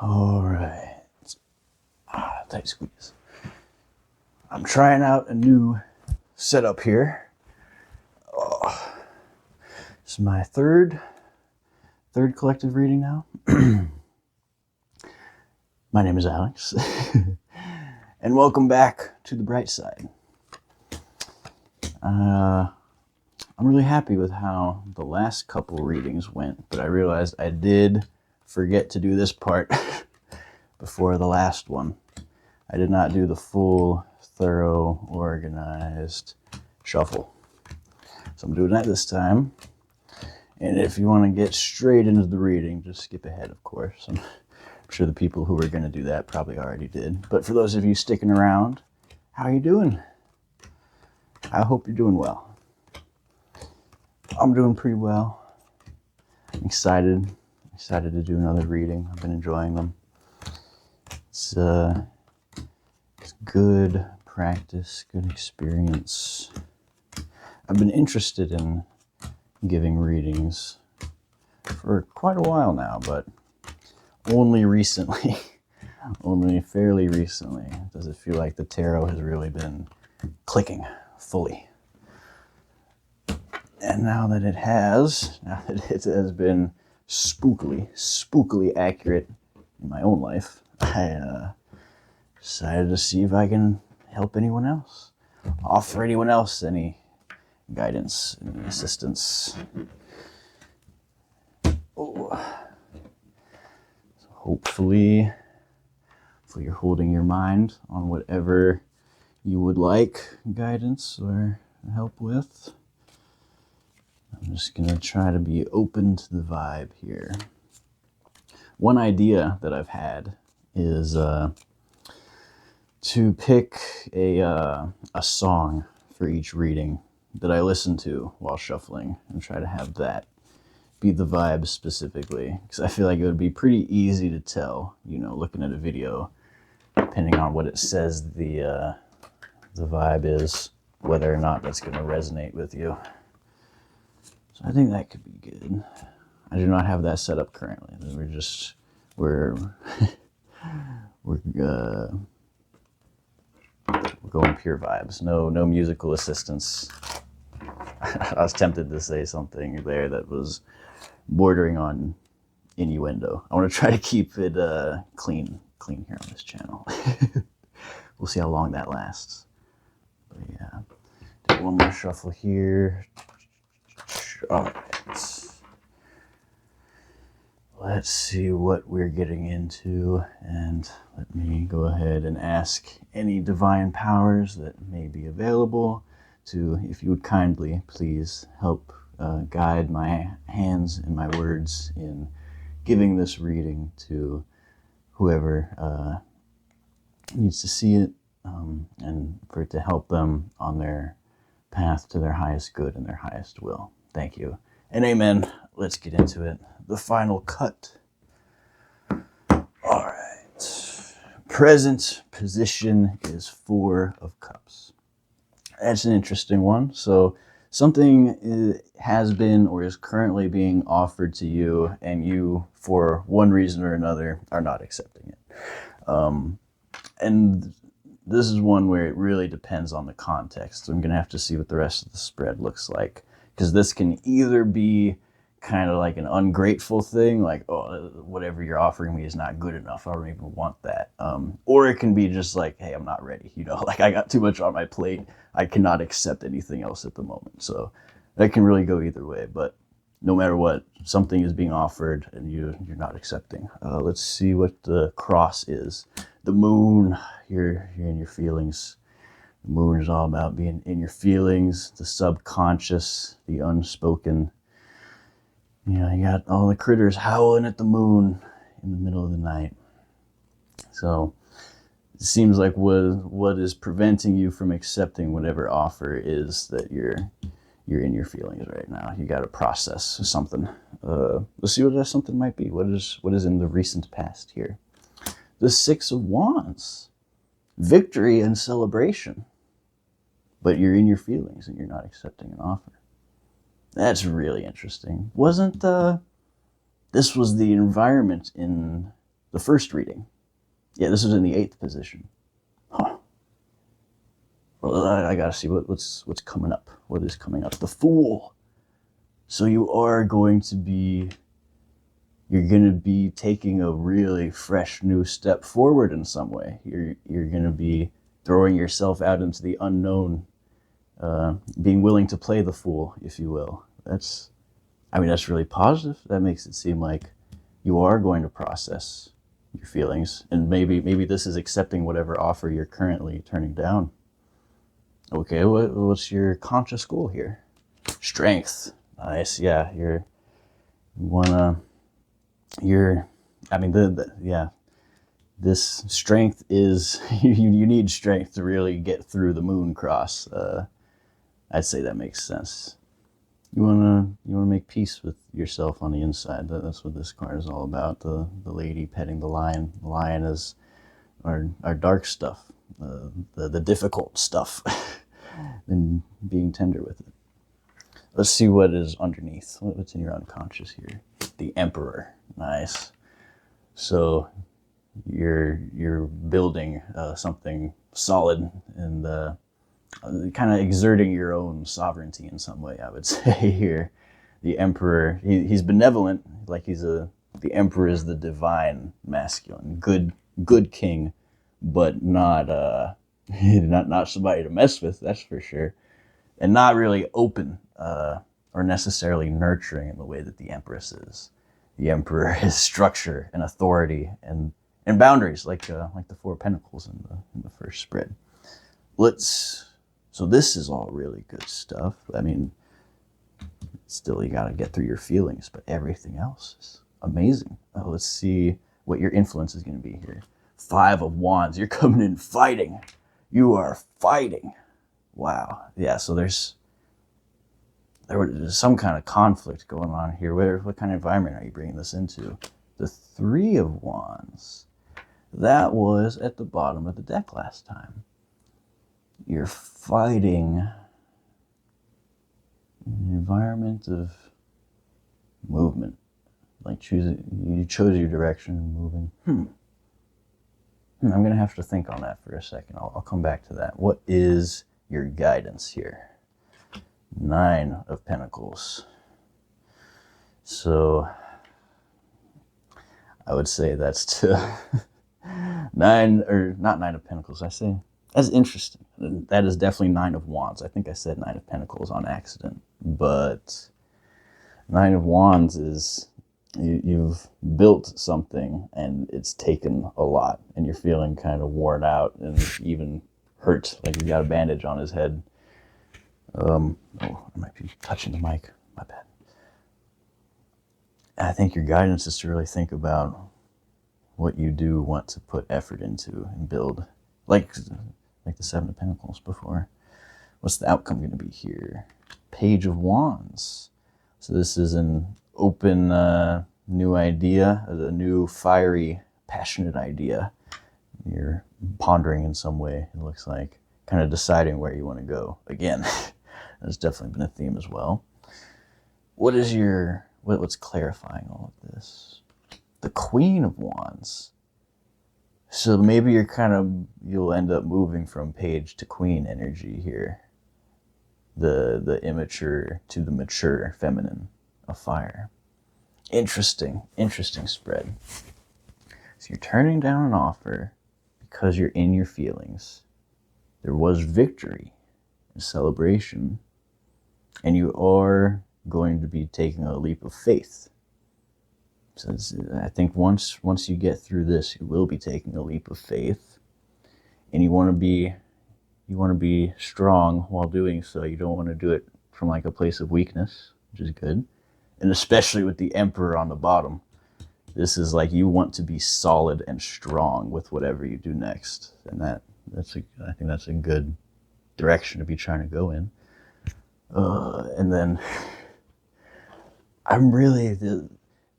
All right. Tight squeeze. I'm trying out a new setup here. This is my third collective reading now. My name is Alex, and welcome back to the bright side. I'm really happy with how the last couple readings went, but I realized I did forget to do this part before the last one. I did not do the full, thorough, organized shuffle. So I'm doing that this time. And if you want to get straight into the reading, just skip ahead, of course. I'm sure the people who were going to do that probably already did. But for those of you sticking around, how are you doing? I hope you're doing well. I'm doing pretty well. I'm excited to do another reading. I've been enjoying them. It's good practice, good experience. I've been interested in giving readings for quite a while now, but only recently, only fairly recently, does it feel like the tarot has really been clicking fully. And now that it has been spookily accurate in my own life, I decided to see if I can help anyone else, offer anyone else any guidance, any assistance. So hopefully you're holding your mind on whatever you would like guidance or help with. I'm just going to try to be open to the vibe here. One idea that I've had is to pick a song for each reading that I listen to while shuffling and try to have that be the vibe specifically. Because I feel like it would be pretty easy to tell, looking at a video, depending on what it says the vibe is, whether or not that's going to resonate with you. So I think that could be good. I do not have that set up currently. We're going pure vibes. No musical assistance. I was tempted to say something there that was bordering on innuendo. I want to try to keep it clean here on this channel. We'll see how long that lasts. But yeah, do one more shuffle here. All right. Let's see what we're getting into, and let me go ahead and ask any divine powers that may be available to, if you would kindly please help guide my hands and my words in giving this reading to whoever needs to see it, and for it to help them on their path to their highest good and their highest will. Thank you. And amen. Let's get into it. The final cut. All right. Present position is 4 of Cups. That's an interesting one. So something has been or is currently being offered to you, and you, for one reason or another, are not accepting it. And this is one where it really depends on the context. So I'm going to have to see what the rest of the spread looks like, because this can either be kind of like an ungrateful thing, like, oh, whatever you're offering me is not good enough, I don't even want that. Or it can be just like, hey, I'm not ready. Like I got too much on my plate. I cannot accept anything else at the moment. So that can really go either way. But no matter what, something is being offered and you're not accepting. Let's see what the cross is. The moon, you're in your feelings. The moon is all about being in your feelings, the subconscious, the unspoken. You got all the critters howling at the moon in the middle of the night. So it seems like what is preventing you from accepting whatever offer is that you're in your feelings right now. You got to process something. Let's see what that something might be. What is in the recent past here? The 6 of Wands. Victory and celebration. But you're in your feelings and you're not accepting an offer. That's really interesting. This was the environment in the first reading. Yeah, this was in the 8th position. Huh. Well, I gotta see what's coming up. What is coming up? The Fool. So you are going to be, you're going to be taking a really fresh new step forward in some way. You're going to be throwing yourself out into the unknown, being willing to play the fool, if you will. That's really positive. That makes it seem like you are going to process your feelings, and maybe this is accepting whatever offer you're currently turning down. Okay, what's your conscious goal here? Strength. Nice. Yeah, this strength is, you need strength to really get through the moon cross. I'd say that makes sense. You wanna make peace with yourself on the inside. That's what this card is all about. The lady petting the lion. The lion is our dark stuff, the difficult stuff, and being tender with it. Let's see what is underneath. What's in your unconscious here? The Emperor. Nice. So you're building something solid and kind of exerting your own sovereignty in some way, I would say here. The Emperor, he's benevolent, like the Emperor is the divine masculine, good king, but not not somebody to mess with, that's for sure. And not really open or necessarily nurturing in the way that the Empress is. The Emperor is structure and authority and boundaries, like the 4 Pentacles in the first spread. So this is all really good stuff. I mean, still you gotta get through your feelings, but everything else is amazing. Let's see what your influence is gonna be here. 5 of Wands, you're coming in fighting. You are fighting. Wow. Yeah, so there was some kind of conflict going on here. What kind of environment are you bringing this into? The 3 of Wands. That was at the bottom of the deck last time. You're fighting an environment of movement. Like you chose your direction and moving. I'm gonna have to think on that for a second. I'll come back to that. What is your guidance here? 9 of Pentacles. So I would say that's to 9, or not 9 of Pentacles. I say that's interesting. That is definitely 9 of Wands. I think I said 9 of Pentacles on accident, but 9 of Wands is you've built something and it's taken a lot, and you're feeling kind of worn out and even hurt, like you got a bandage on his head. Oh, I might be touching the mic. My bad. I think your guidance is to really think about what you do want to put effort into and build, like the 7 of Pentacles before. What's the outcome going to be here? Page of Wands. So this is an open, new idea, a new, fiery, passionate idea. You're pondering in some way, it looks like, kind of deciding where you want to go. Again, that's definitely been a theme as well. What is what's clarifying all of this? The Queen of Wands. So maybe you'll end up moving from Page to Queen energy here. The immature to the mature feminine of fire. Interesting spread. So you're turning down an offer because you're in your feelings. There was victory and celebration, and you are going to be taking a leap of faith. So I think once you get through this, you will be taking a leap of faith, and you want to be strong while doing so. You don't want to do it from like a place of weakness, which is good. And especially with the Emperor on the bottom, this is like you want to be solid and strong with whatever you do next, and I think that's a good direction to be trying to go in. And then I'm really the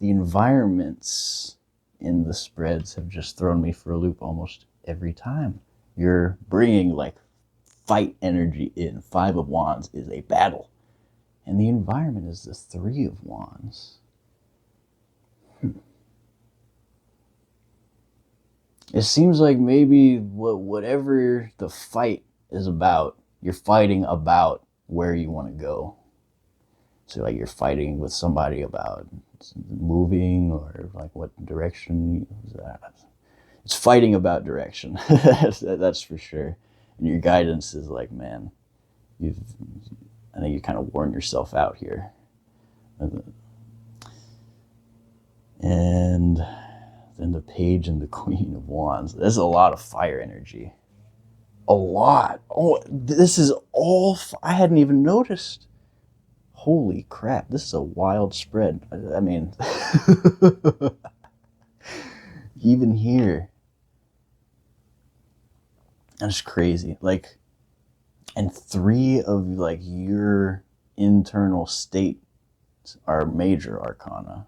environments in the spreads have just thrown me for a loop almost every time. You're bringing like fight energy in. 5 of Wands is a battle, and the environment is the 3 of Wands. It seems like maybe whatever the fight is about, you're fighting about where you want to go. So like you're fighting with somebody about moving or like what direction is that? It's fighting about direction. That's for sure. And your guidance is like, man, I think you kind of worn yourself out here. And then the Page and the Queen of Wands. There's a lot of fire energy. A lot. Oh, this is all. I hadn't even noticed. Holy crap, this is a wild spread. I mean, even here. That's crazy. Like, and 3 of like your internal states are major arcana.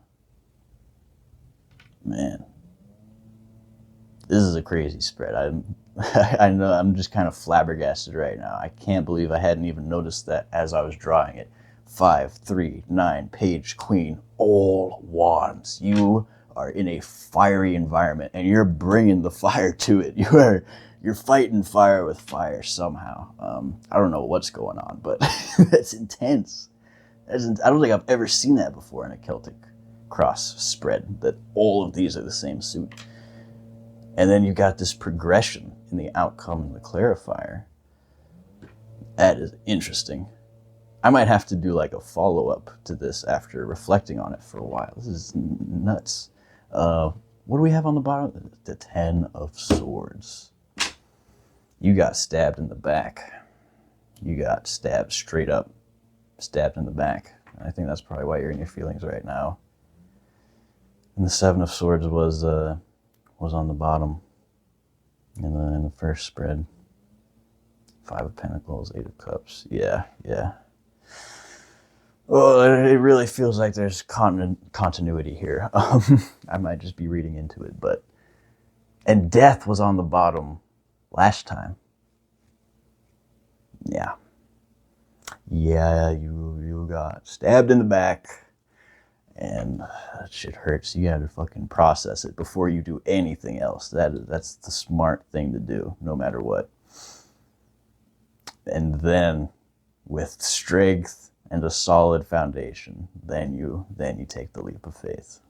Man, this is a crazy spread. I know I'm just kind of flabbergasted right now. I can't believe I hadn't even noticed that as I was drawing it. 5, 3, 9, Page, Queen, all wands. You are in a fiery environment and you're bringing the fire to it. You're fighting fire with fire somehow. I don't know what's going on, but that's intense. I don't think I've ever seen that before in a Celtic cross spread, that all of these are the same suit. And then you got this progression in the outcome in the clarifier. That is interesting. I might have to do like a follow-up to this after reflecting on it for a while. This is nuts. What do we have on the bottom? The 10 of Swords. You got stabbed in the back. You got stabbed straight up. Stabbed in the back. I think that's probably why you're in your feelings right now. And the 7 of Swords was on the bottom in the first spread. 5 of Pentacles, 8 of Cups. Yeah. Well, it really feels like there's continuity here. I might just be reading into it, but... And Death was on the bottom last time. Yeah, you got stabbed in the back, and that shit hurts. You gotta fucking process it before you do anything else. That's the smart thing to do, no matter what. And then, with strength and a solid foundation, then you take the leap of faith.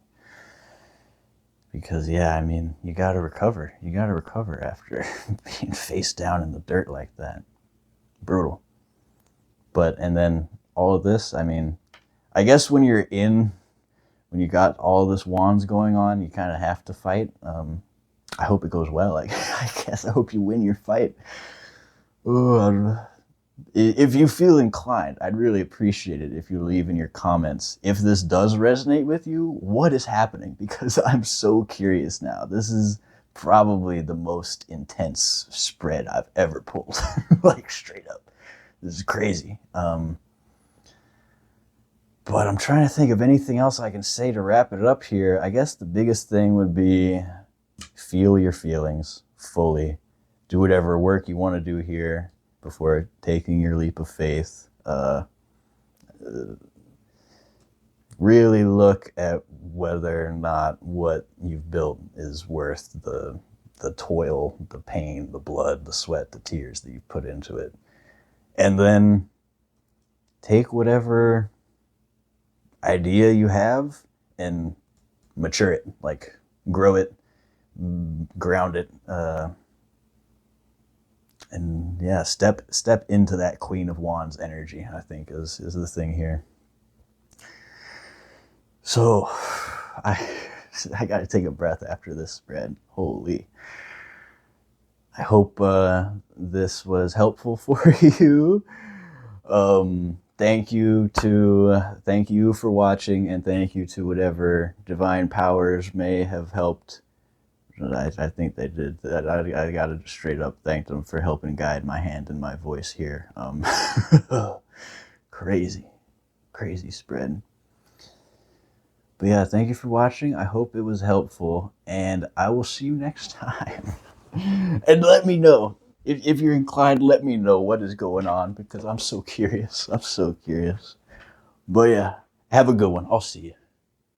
Because yeah, I mean, you gotta recover. You gotta recover after being face down in the dirt like that. Brutal. But, and then all of this, I mean, I guess when you got all this wands going on, you kind of have to fight. I hope it goes well. I guess I hope you win your fight. Ooh, if you feel inclined, I'd really appreciate it if you leave in your comments if this does resonate with you, what is happening? Because I'm so curious now. This is probably the most intense spread I've ever pulled. Like, straight up. This is crazy. But I'm trying to think of anything else I can say to wrap it up here. I guess the biggest thing would be feel your feelings fully. Do whatever work you want to do here before taking your leap of faith. Really look at whether or not what you've built is worth the toil, the pain, the blood, the sweat, the tears that you've put into it. And then take whatever idea you have and mature it, like grow it, ground it, and yeah, step into that Queen of Wands energy, I think is the thing here. So I got to take a breath after this spread. Holy. I hope this was helpful for you. Thank you for watching, and thank you to whatever divine powers may have helped. I think they did. I gotta straight up thank them for helping guide my hand and my voice here. Crazy spread. But yeah, thank you for watching. I hope it was helpful, and I will see you next time. And let me know, if you're inclined, let me know what is going on, because I'm so curious. But yeah, have a good one. I'll see you.